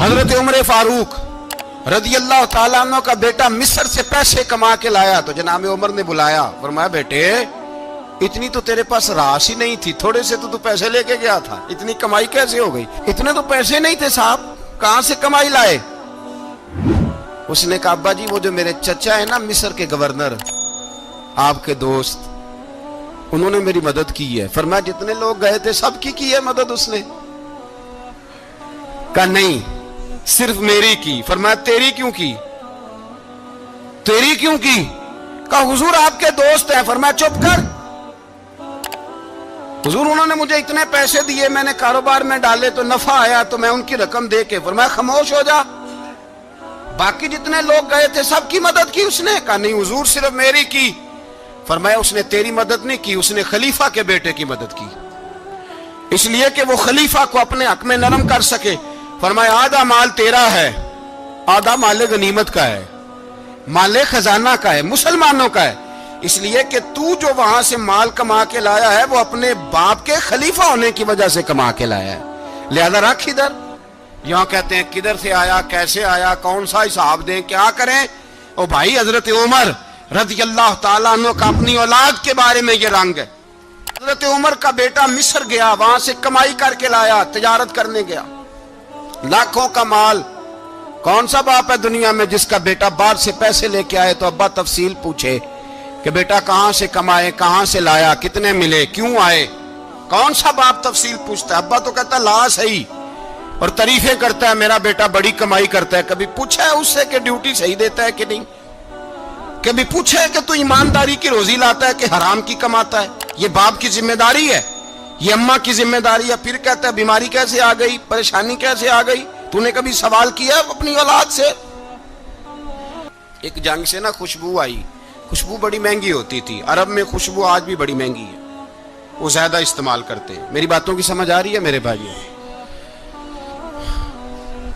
حضرت عمر فاروق رضی اللہ تعالیٰ عنہ کا بیٹا مصر سے پیسے کما کے لایا تو جناب عمر نے بلایا، فرمایا بیٹے اتنی تو تیرے پاس راس ہی نہیں تھی، تھوڑے سے تو پیسے لے کے گیا تھا، اتنی کمائی کیسے ہو گئی؟ اتنے تو پیسے نہیں تھے صاحب، کہاں سے کمائی لائے؟ اس نے کہا ابا جی وہ جو میرے چچا ہے نا مصر کے گورنر، آپ کے دوست، انہوں نے میری مدد کی ہے۔ فرمایا جتنے لوگ گئے تھے سب کی ہے مدد اس نے؟ کہا نہیں صرف میری کی۔ فرمایا تیری کیوں کی؟ تیری کیوں کی؟ کہا حضور آپ کے دوست ہیں۔ فرمایا چپ کر، حضور انہوں نے مجھے اتنے پیسے دیے، میں نے کاروبار میں ڈالے تو نفع آیا تو میں ان کی رقم دے کے۔ فرمایا خاموش ہو جا، باقی جتنے لوگ گئے تھے سب کی مدد کی اس نے؟ کہا نہیں حضور صرف میری کی۔ فرمایا اس نے تیری مدد نہیں کی، اس نے خلیفہ کے بیٹے کی مدد کی، اس لیے کہ وہ خلیفہ کو اپنے حق میں نرم کر سکے۔ فرمایا آدھا مال تیرا ہے، آدھا مال غنیمت کا ہے، مال خزانہ کا ہے، مسلمانوں کا ہے، اس لیے کہ تو جو وہاں سے مال کما کے لایا ہے وہ اپنے باپ کے خلیفہ ہونے کی وجہ سے کما کے لایا ہے، لہذا رکھ ادھر۔ یہاں کہتے ہیں کدھر سے آیا، کیسے آیا، کون سا حساب دیں، کیا کریں؟ او بھائی حضرت عمر رضی اللہ تعالیٰ عنہ کا اپنی اولاد کے بارے میں یہ رنگ ہے۔ حضرت عمر کا بیٹا مصر گیا، وہاں سے کمائی کر کے لایا، تجارت کرنے گیا، لاکھوں کا مال۔ کون سا باپ ہے دنیا میں جس کا بیٹا باہر سے پیسے لے کے آئے تو ابا تفصیل پوچھے کہ بیٹا کہاں سے کمائے، کہاں سے لایا، کتنے ملے، کیوں آئے؟ کون سا باپ تفصیل پوچھتا ہے؟ ابا تو کہتا لا صحیح اور تعریفیں کرتا ہے میرا بیٹا بڑی کمائی کرتا ہے۔ کبھی پوچھا ہے اس سے کہ ڈیوٹی صحیح دیتا ہے کہ نہیں؟ کبھی پوچھا ہے کہ تو ایمانداری کی روزی لاتا ہے کہ حرام کی کماتا ہے؟ یہ باپ کی ذمہ داری ہے، یہ اماں کی ذمہ داری ہے۔ پھر کہتا ہے بیماری کیسے آ گئی، پریشانی کیسے آ گئی؟ تو نے کبھی سوال کیا اپنی اولاد سے؟ ایک جنگ سے نا خوشبو آئی، خوشبو بڑی مہنگی ہوتی تھی، عرب میں خوشبو آج بھی بڑی مہنگی ہے، وہ زیادہ استعمال کرتے ہیں۔ میری باتوں کی سمجھ آ رہی ہے میرے بھائیوں؟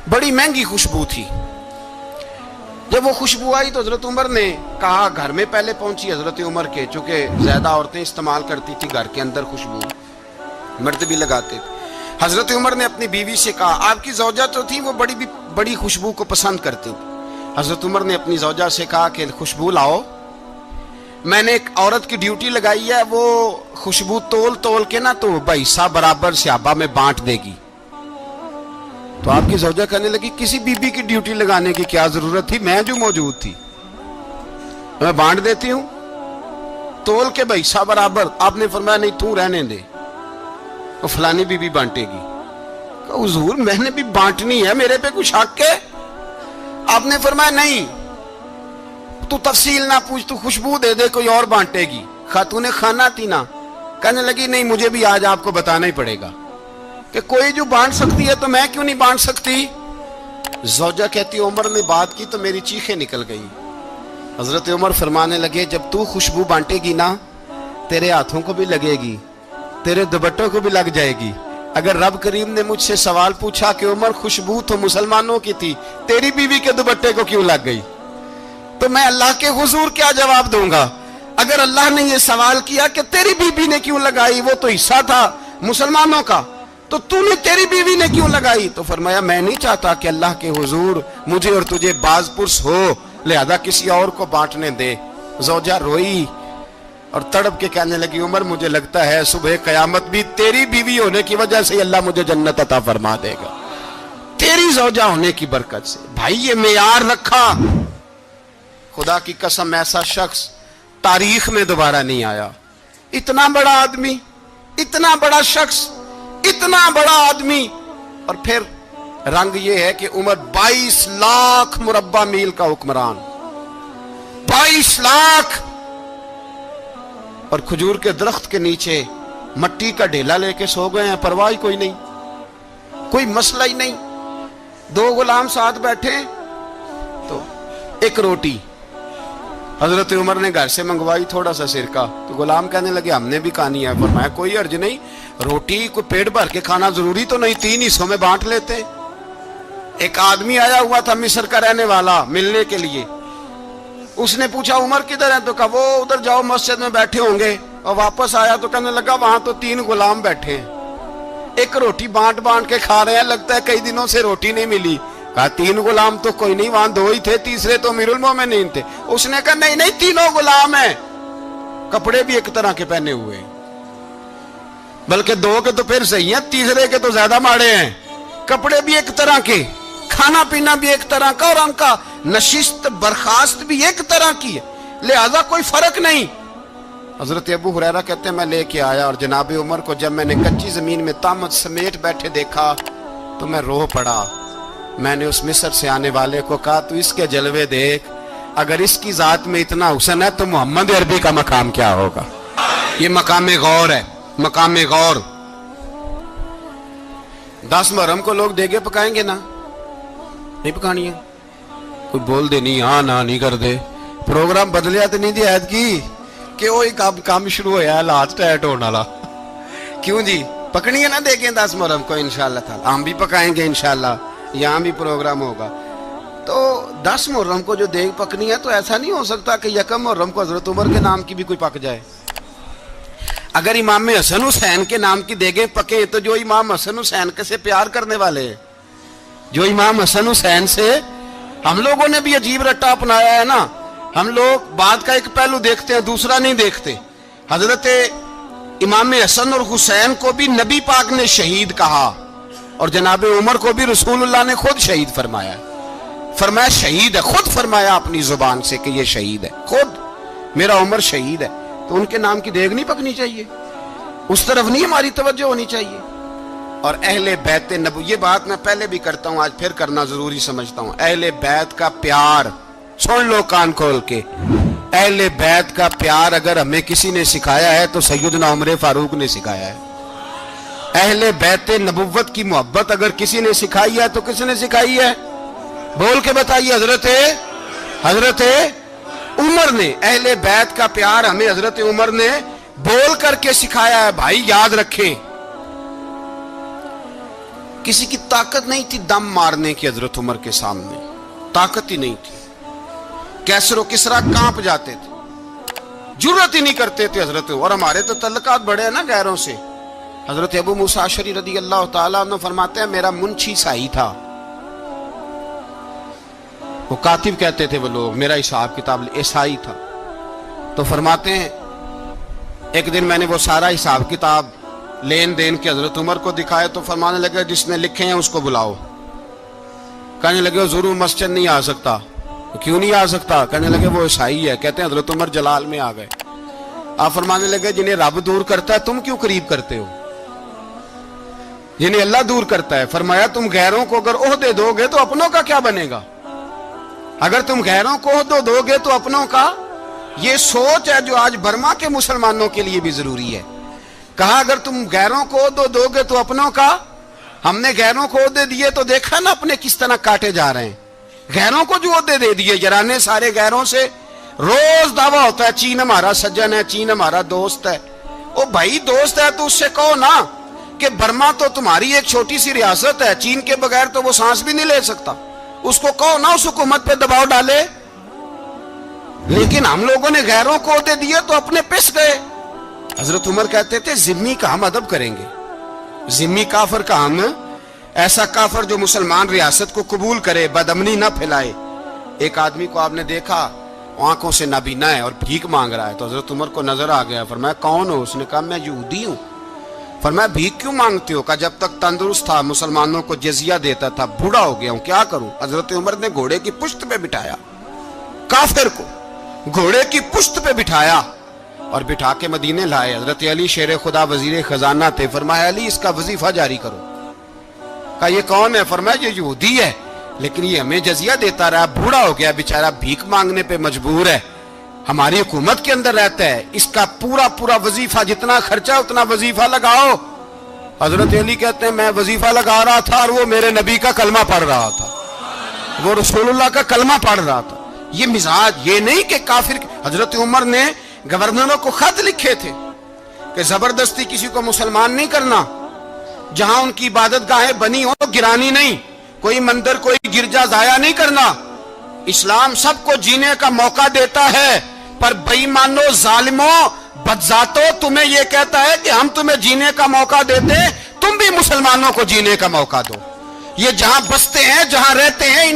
بڑی مہنگی خوشبو تھی۔ جب وہ خوشبو آئی تو حضرت عمر نے کہا، گھر میں پہلے پہنچی حضرت عمر کے، چونکہ زیادہ عورتیں استعمال کرتی تھی گھر کے اندر خوشبو، مرد بھی لگاتے تھے۔ حضرت عمر نے اپنی بیوی سے کہا، آپ کی زوجہ تو تھی وہ بڑی خوشبو کو پسند کرتی تھی۔ حضرت عمر نے اپنی زوجہ سے کہا کہ خوشبو لاؤ، میں نے ایک عورت کی ڈیوٹی لگائی ہے، وہ خوشبو تول کے نا تو حصہ برابر صحابہ میں بانٹ دے گی۔ تو آپ کی زوجہ کہنے لگی کسی بی بی کی ڈیوٹی لگانے کی کیا ضرورت تھی، میں جو موجود تھی میں بانٹ دیتی ہوں تول کے حصہ برابر۔ آپ نے فرمایا نہیں تو رہنے دے، وہ فلانی بی بی بانٹے گی۔ کہا حضور میں نے بھی بانٹنی ہے، میرے پہ کچھ حق ہے؟ آپ نے فرمایا نہیں، تو تفصیل نہ پوچھ، تو خوشبو دے دے، کوئی اور بانٹے گی۔ خاتون خانہ تھی نا، کہنے لگی نہیں مجھے بھی آج آپ کو بتانا ہی پڑے گا کہ کوئی جو بانٹ سکتی ہے تو میں کیوں نہیں بانٹ سکتی؟ زوجہ کہتی عمر نے بات کی تو میری چیخیں نکل گئی۔ حضرت عمر فرمانے لگے جب تو خوشبو بانٹے گی نا تیرے ہاتھوں کو بھی لگے گی، تیرے دوپٹوں کو بھی لگ جائے گی۔ اگر رب کریم نے مجھ سے سوال پوچھا کہ عمر خوشبو تو مسلمانوں کی تھی، تیری بیوی کے دوپٹے کو کیوں لگ گئی، تو میں اللہ کے حضور کیا جواب دوں گا؟ اگر اللہ نے یہ سوال کیا کہ تیری بیوی نے کیوں لگائی، وہ تو حصہ تھا مسلمانوں کا، تو نے تیری بیوی نے کیوں لگائی؟ تو فرمایا میں نہیں چاہتا کہ اللہ کے حضور مجھے اور تجھے باز پرس ہو، لہذا کسی اور کو بانٹنے دے۔ زوجہ روئی اور تڑپ کے کہنے لگی عمر مجھے لگتا ہے صبح قیامت بھی تیری بیوی ہونے کی وجہ سے اللہ مجھے جنت عطا فرما دے گا، تیری زوجہ ہونے کی برکت سے۔ بھائی یہ معیار رکھا، خدا کی قسم ایسا شخص تاریخ میں دوبارہ نہیں آیا۔ اتنا بڑا آدمی، اتنا بڑا شخص، اتنا بڑا آدمی، اور پھر رنگ یہ ہے کہ عمر 22 لاکھ مربع میل کا حکمران، 22 لاکھ، اور کھجور کے درخت کے نیچے مٹی کا ڈھیلا لے کے سو گئے ہیں، پرواہ کوئی نہیں، کوئی مسئلہ ہی نہیں۔ 2 غلام ساتھ بیٹھے تو ایک روٹی حضرت عمر نے گھر سے منگوائی، تھوڑا سا سرکہ، تو غلام کہنے لگے ہم نے بھی کھانی ہے۔ فرمایا کوئی حرج نہیں، روٹی کو پیٹ بھر کے کھانا ضروری تو نہیں، 3 حصوں میں بانٹ لیتے۔ ایک آدمی آیا ہوا تھا مصر کا رہنے والا ملنے کے لیے، اس نے پوچھا عمر کدھر ہے، تو کہا وہ ادھر جاؤ مسجد میں بیٹھے ہوں گے، اور واپس آیا تو کہنے لگا وہاں تو 3 غلام بیٹھے ہیں، ایک روٹی بانٹ کے کھا رہے ہیں، لگتا ہے کئی دنوں سے روٹی نہیں ملی۔ کہا 3 غلام تو کوئی نہیں، وہاں 2 ہی تھے، تیسرے تو امیر المومنین تھے۔ اس نے کہا نہیں نہیں، 3 غلام ہیں، کپڑے بھی ایک طرح کے پہنے ہوئے ہیں، بلکہ 2 کے تو پھر صحیح ہیں، تیسرے کے تو زیادہ ماڑے ہیں، کپڑے بھی ایک طرح کے، کھانا پینا بھی ایک طرح کا، اور ان کا نشست برخاست بھی ایک طرح کی ہے، لہذا کوئی فرق نہیں۔ حضرت ابو ہریرہ کہتے ہیں میں لے کے آیا، اور جناب عمر کو جب میں نے کچی زمین میں تامت سمیٹ بیٹھے دیکھا تو میں رو پڑا۔ میں نے اس مصر سے آنے والے کو کہا تو اس کے جلوے دیکھ، اگر اس کی ذات میں اتنا حسن ہے تو محمد عربی کا مقام کیا ہوگا؟ یہ مقام غور ہے، مقام غور۔ 10 محرم کو لوگ دیگے پکائیں گے نا؟ نہیں پکانی ہے؟ کوئی بول دے نہیں، ہاں نہ نہیں کر دے، پروگرام بدلیا تو نہیں دی عید کی کہ وہی کام شروع ہوا ہے لاسٹ ٹائٹ ہونے والا؟ کیوں جی؟ پکنی ہے نا دیکھیں 10 محرم کو انشاءاللہ تعالی، ہم بھی پکائیں گے انشاءاللہ، یہاں بھی پروگرام ہوگا۔ تو 10 محرم کو جو دیگ پکنی ہے تو ایسا نہیں ہو سکتا کہ 1 محرم کو حضرت عمر کے نام کی بھی کوئی پک جائے۔ اگر امام حسن حسین کے نام کی دیگیں پکیں تو جو امام حسن حسین سے پیار کرنے والے ہیں، جو امام حسن حسین سے، ہم لوگوں نے بھی عجیب رٹا اپنایا ہے نا، ہم لوگ بات کا ایک پہلو دیکھتے ہیں دوسرا نہیں دیکھتے۔ حضرت امام حسن اور حسین کو بھی نبی پاک نے شہید کہا، اور جناب عمر کو بھی رسول اللہ نے خود شہید فرمایا، فرمایا شہید ہے، خود فرمایا اپنی زبان سے کہ یہ شہید ہے، خود میرا عمر شہید ہے۔ تو ان کے نام کی دیگ نہیں پکنی چاہیے، اس طرف نہیں ہماری توجہ ہونی چاہیے۔ اور اہل بیت نبو، یہ بات میں پہلے بھی کرتا ہوں، آج پھر کرنا ضروری سمجھتا ہوں، اہل بیت کا پیار، سن لو کان کھول کے، اہل بیت کا پیار اگر ہمیں کسی نے سکھایا ہے تو سیدنا عمر فاروق نے سکھایا ہے۔ اہل بیت نبوت کی محبت اگر کسی نے سکھائی ہے تو کس نے سکھائی ہے؟ بول کے بتائیے، حضرت عمر نے۔ اہل بیت کا پیار ہمیں حضرت عمر نے بول کر کے سکھایا ہے۔ بھائی یاد رکھیں، کسی کی طاقت نہیں تھی دم مارنے کی حضرت عمر کے سامنے، طاقت ہی نہیں تھی، کیسر و کسرا کانپ جاتے تھے، جرأت ہی نہیں کرتے تھے حضرت۔ اور ہمارے تو تعلقات بڑے ہیں نا غیروں سے۔ حضرت ابو موسیٰ اشعری رضی اللہ تعالیٰ عنہ فرماتے ہیں میرا منشی سائی تھا، وہ کاتب کہتے تھے وہ لوگ، میرا حساب کتاب عیسائی تھا۔ تو فرماتے ہیں ایک دن میں نے وہ سارا حساب کتاب لین دین کے حضرت عمر کو دکھائے تو فرمانے لگے جس نے لکھے ہیں اس کو بلاؤ۔ کہنے لگے حضور مسجد نہیں آ سکتا۔ کیوں نہیں آ سکتا؟ کہنے لگے وہ عیسائی ہے۔ کہتے ہیں حضرت عمر جلال میں آ گئے۔ آپ فرمانے لگے جنہیں رب دور کرتا ہے تم کیوں قریب کرتے ہو؟ جنہیں اللہ دور کرتا ہے۔ فرمایا تم غیروں کو اگر عہدے دو گے تو اپنوں کا کیا بنے گا؟ اگر تم غیروں کو عہدے دو گے تو اپنوں کا۔ یہ سوچ ہے جو آج برما کے مسلمانوں کے لیے بھی ضروری ہے۔ کہا اگر تم غیروں کو عہدے دو گے تو اپنوں کا۔ ہم نے غیروں کو عہدے دیے تو دیکھا نا اپنے کس طرح کاٹے جا رہے ہیں۔ غیروں کو جو عہدے دے دیے یارانے سارے غیروں سے، روز دعویٰ ہوتا ہے چین ہمارا سجن ہے، چین ہمارا دوست ہے۔ او بھائی دوست ہے تو اس سے کہو نا کہ برما تو تمہاری ایک چھوٹی سی ریاست ہے، چین کے بغیر تو وہ سانس بھی نہیں لے سکتا، اس کو کہو نا اس حکومت پہ دباؤ ڈالے۔ لیکن ہم لوگوں نے غیروں کو عہدے دیے تو اپنے پس گئے۔ حضرت عمر کہتے تھے ذمی کا ہم ادب کریں گے، ذمی کافر کا ہم، ایسا کافر جو مسلمان ریاست کو قبول کرے، بدامنی نہ پھیلائے۔ ایک آدمی کو آپ نے دیکھا آنکھوں سے نابینا ہے اور بھیک مانگ رہا ہے، تو حضرت عمر کو نظر آ گیا، فرمایا کون ہو؟ اس نے کہا میں یہودی ہوں۔ فرمایا بھیک کیوں مانگتے ہو؟ کہا جب تک تندرست تھا مسلمانوں کو جزیہ دیتا تھا، بوڑھا ہو گیا ہوں کیا کروں؟ حضرت عمر نے گھوڑے کی پشت پہ بٹھایا، کافر کو گھوڑے کی پشت پہ بٹھایا اور بٹھا کے مدینے لائے۔ حضرت علی شیر خدا وزیر خزانہ تھے، فرمایا علی اس کا وظیفہ جاری کرو۔ کہا یہ کون ہے؟ فرمایا یہ یہودی ہے لیکن یہ ہمیں جزیہ دیتا رہا، بوڑھا ہو گیا بیچارہ، بھیک مانگنے پہ مجبور ہے، ہماری حکومت کے اندر رہتا ہے، اس کا پورا وظیفہ جتنا خرچہ اتنا وظیفہ لگاؤ۔ حضرت علی کہتے ہیں میں وظیفہ لگا رہا تھا اور وہ میرے نبی کا کلمہ پڑھ رہا تھا، وہ رسول اللہ کا کلمہ پڑھ رہا تھا۔ یہ مزاج، یہ نہیں کہ کافر۔ حضرت عمر نے گورنروں کو خط لکھے تھے کہ زبردستی کسی کو مسلمان نہیں کرنا، جہاں ان کی عبادت گاہیں بنی ہو گرانی نہیں، کوئی مندر کوئی گرجا ضائع نہیں کرنا۔ اسلام سب کو جینے کا موقع دیتا ہے، پر بے ایمانو ظالموں بدذاتو تمہیں یہ کہتا ہے کہ ہم تمہیں جینے کا موقع دیتے، تم بھی مسلمانوں کو جینے کا موقع دو۔ یہ جہاں بستے ہیں جہاں رہتے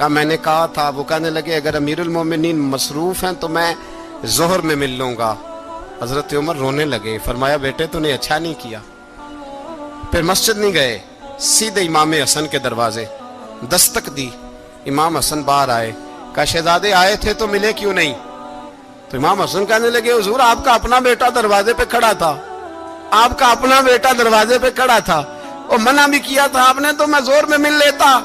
کہا میں نے کہا تھا. وہ کہنے لگے اگر امیر المومنین مصروف ہیں تو میں ظہر میں مل لوں گا. حضرت عمر رونے لگے. فرمایا بیٹے تو نے اچھا نہیں کیا. پھر مسجد نہیں گئے, سیدھے امام حسن کے دروازے دستک دی. امام حسن باہر آئے. کہا شہزادے آئے تھے تو ملے کیوں نہیں؟ تو امام حسن کہنے لگے حضور آپ کا اپنا بیٹا دروازے پہ کھڑا تھا, آپ کا اپنا بیٹا دروازے پہ کھڑا تھا, اور منع بھی کیا تھا آپ نے تو میں زور میں مل لیتا.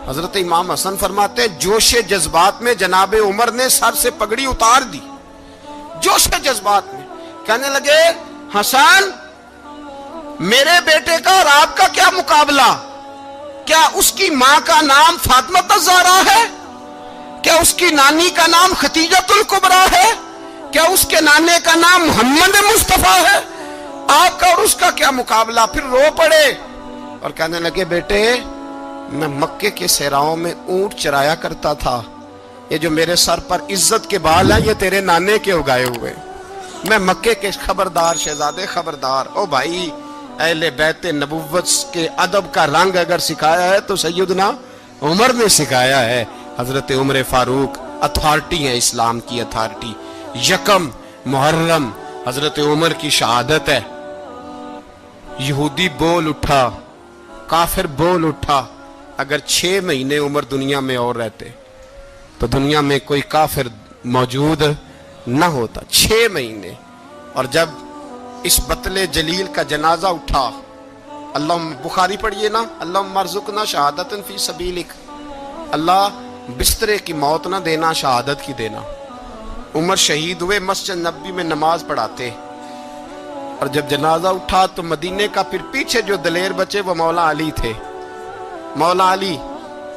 حضرت امام حسن فرماتے جوش جذبات میں جناب عمر نے سر سے پگڑی اتار دی. جوش جذبات میں کہنے لگے حسن میرے بیٹے کا اور آپ کا کیا مقابلہ؟ کیا اس کی ماں کا نام فاطمہ الزہرا ہے؟ کیا اس کی نانی کا نام ختیجۃ الکبریٰ ہے؟ کیا اس کے نانے کا نام محمد مصطفیٰ ہے؟ آپ کا اور اس کا کیا مقابلہ؟ پھر رو پڑے اور کہنے لگے بیٹے میں مکے کے صحراؤں میں اونٹ چرایا کرتا تھا, یہ جو میرے سر پر عزت کے بال ہیں یہ تیرے نانے کے اگائے ہوئے. میں مکے کے خبردار شہزادے خبردار. او بھائی اہل بیت نبوت کے ادب کا رنگ اگر سکھایا ہے تو سیدنا عمر نے سکھایا ہے. حضرت عمر فاروق اتھارٹی ہے, اسلام کی اتھارٹی. یکم محرم حضرت عمر کی شہادت ہے. یہودی بول اٹھا, کافر بول اٹھا. اگر 6 مہینے عمر دنیا میں اور رہتے تو دنیا میں کوئی کافر موجود نہ ہوتا. 6 مہینے. اور جب اس بطل جلیل کا جنازہ اٹھا, اللہ بخاری پڑھیے نا, اللہم ارزقنا شہادت فی سبیلک, اللہ بسترے کی موت نہ دینا, شہادت کی دینا. عمر شہید ہوئے, مسجد نبوی میں نماز پڑھاتے, اور جب جنازہ اٹھا تو مدینے کا پھر پیچھے جو دلیر بچے وہ مولا علی تھے. مولا علی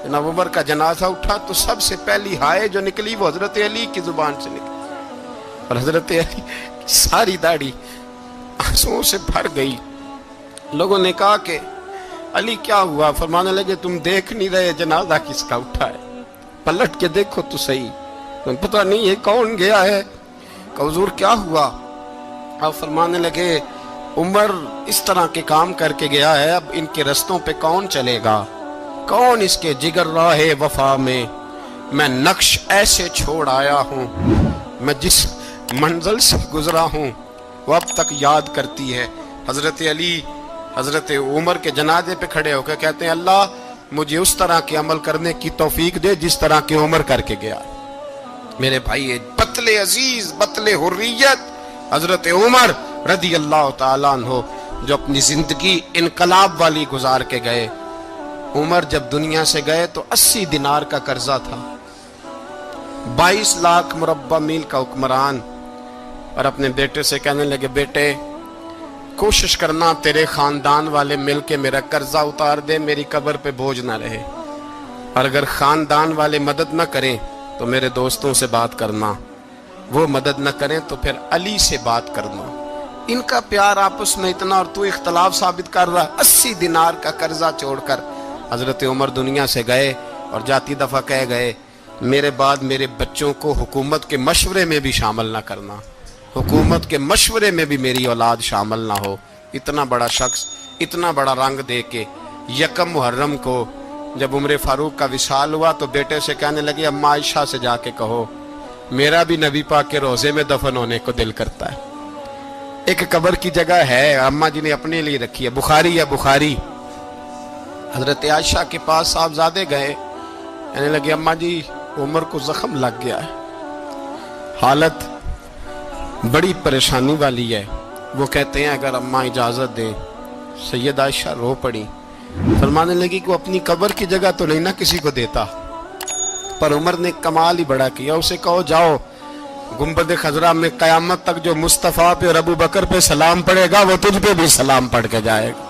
جناب عمر کا جنازہ اٹھا تو سب سے پہلی ہائے جو نکلی وہ حضرت علی کی زبان سے نکلی, اور حضرت علی کی ساری داڑھی آنسوؤں سے بھر گئی. لوگوں نے کہا کہ علی کیا ہوا؟ فرمانے لگے تم دیکھ نہیں رہے جنازہ کس کا اٹھا ہے, پلٹ کے دیکھو تو صحیح, تم پتہ نہیں یہ کون گیا ہے. کہ حضور کیا ہوا؟ آپ فرمانے لگے عمر اس طرح کے کام کر کے گیا ہے, اب ان کے رستوں پہ کون چلے گا؟ کون اس کے جگر راہ وفا میں؟ میں نقش ایسے چھوڑ آیا ہوں, میں جس منزل سے گزرا ہوں وہ اب تک یاد کرتی ہے. حضرت علی حضرت عمر کے جنازے پہ کھڑے ہو کے کہتے ہیں اللہ مجھے اس طرح کے عمل کرنے کی توفیق دے جس طرح کے عمر کر کے گیا. میرے بھائی بطل عزیز, بطل حریت حضرت عمر رضی اللہ تعالیٰ عنہ جو اپنی زندگی انقلاب والی گزار کے گئے. عمر جب دنیا سے گئے تو 80 دینار کا قرضہ تھا, 22 لاکھ مربع میل کا حکمران, اور اپنے بیٹے سے کہنے لگے بیٹے کوشش کرنا تیرے خاندان والے مل کے میرا قرضہ اتار دے, میری قبر پہ بوجھ نہ رہے, اور اگر خاندان والے مدد نہ کریں تو میرے دوستوں سے بات کرنا, وہ مدد نہ کریں تو پھر علی سے بات کرنا. ان کا پیار آپس میں اتنا, اور تو اختلاف ثابت کر رہا. 80 دینار کا قرضہ چھوڑ کر حضرت عمر دنیا سے گئے, اور جاتی دفعہ کہہ گئے میرے بعد میرے بچوں کو حکومت کے مشورے میں بھی شامل نہ کرنا, حکومت کے مشورے میں بھی میری اولاد شامل نہ ہو. اتنا بڑا شخص اتنا بڑا رنگ دے کے یکم محرم کو جب عمر فاروق کا وصال ہوا تو بیٹے سے کہنے لگے اماں عائشہ سے جا کے کہو میرا بھی نبی پاک کے روزے میں دفن ہونے کو دل کرتا ہے. ایک قبر کی جگہ ہے اماں جی نے اپنے لیے رکھی ہے, بخاری ہے بخاری. حضرت عائشہ کے پاس صاحبزادے گئے, کہنے لگے اماں جی عمر کو زخم لگ گیا ہے, حالت بڑی پریشانی والی ہے. وہ کہتے ہیں اگر اماں اجازت دیں. سید عائشہ رو پڑی, فرمانے لگی کہ وہ اپنی قبر کی جگہ تو نہیں نہ کسی کو دیتا, پر عمر نے کمال ہی بڑا کیا. اسے کہو جاؤ گنبد خضرا میں قیامت تک جو مصطفیٰ پہ اور ابو بکر پہ سلام پڑے گا وہ تجھ پہ بھی سلام پڑھ کے جائے گا.